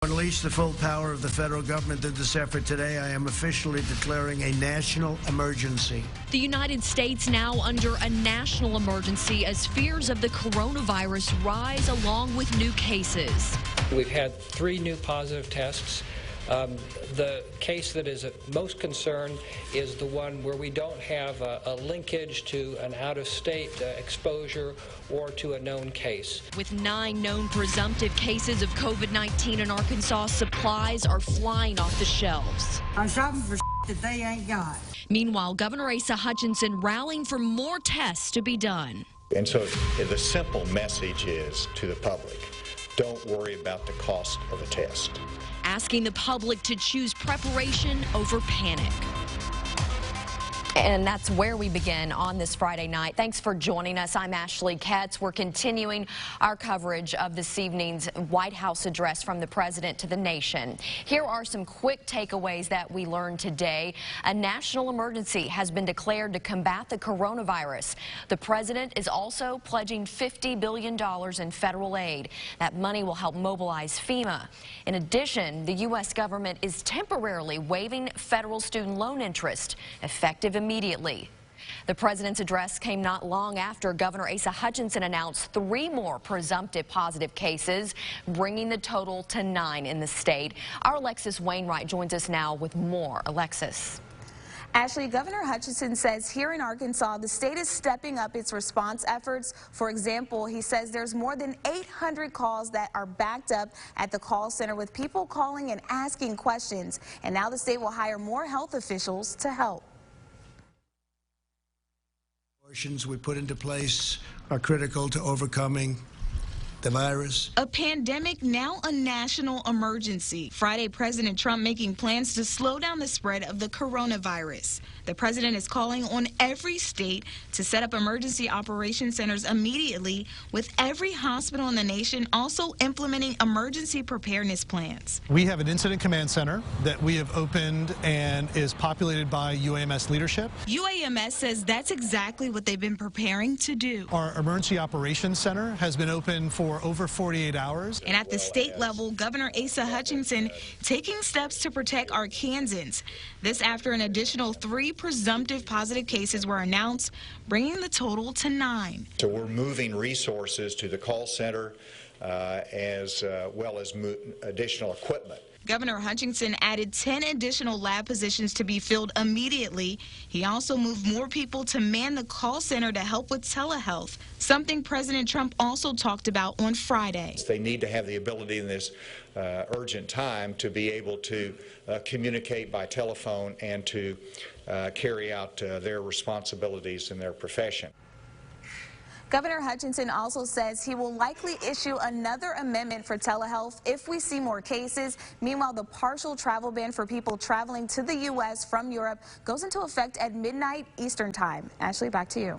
To unleash the full power of the federal government through this effort today, I am officially declaring a national emergency. The United States now under a national emergency as fears of the coronavirus rise along with new cases. We've had 3 new positive tests. The case that is of most concern is the one where we don't have a linkage to an out-of-state exposure or to a known case. With 9 known presumptive cases of COVID-19 in Arkansas, supplies are flying off the shelves. I'm shopping for that they ain't got. Meanwhile, Governor Asa Hutchinson rallying for more tests to be done. And so the simple message is to the public, don't worry about the cost of a test. Asking the public to choose preparation over panic. And that's where we begin on this Friday night. Thanks for joining us. I'm Ashley Katz. We're continuing our coverage of this evening's White House address from the president to the nation. Here are some quick takeaways that we learned today. A national emergency has been declared to combat the coronavirus. The president is also pledging $50 billion in federal aid. That money will help mobilize FEMA. In addition, the U.S. government is temporarily waiving federal student loan interest, effective immediately. The president's address came not long after Governor Asa Hutchinson announced 3 more presumptive positive cases, bringing the total to 9 in the state. Our Alexis Wainwright joins us now with more. Alexis. Ashley, Governor Hutchinson says here in Arkansas, the state is stepping up its response efforts. For example, he says there's more than 800 calls that are backed up at the call center with people calling and asking questions. And now the state will hire more health officials to help. We put into place are critical to overcoming the virus. A pandemic, now a national emergency. Friday, President Trump making plans to slow down the spread of the coronavirus. The president is calling on every state to set up emergency operation centers immediately, with every hospital in the nation also implementing emergency preparedness plans. We have an incident command center that we have opened and is populated by UAMS leadership. UAMS says that's exactly what they've been preparing to do. Our emergency operations center has been open for over 48 hours. And at the state level, Governor Asa Hutchinson taking steps to protect Arkansans. This after an additional 3 presumptive positive cases were announced, bringing the total to 9. So we're moving resources to the call center as well as additional equipment. Governor Hutchinson added 10 additional lab positions to be filled immediately. He also moved more people to man the call center to help with telehealth, something President Trump also talked about on Friday. They need to have the ability in this urgent time to be able to communicate by telephone and to carry out their responsibilities in their profession. Governor Hutchinson also says he will likely issue another amendment for telehealth if we see more cases. Meanwhile, the partial travel ban for people traveling to the U.S. from Europe goes into effect at midnight Eastern time. Ashley, back to you.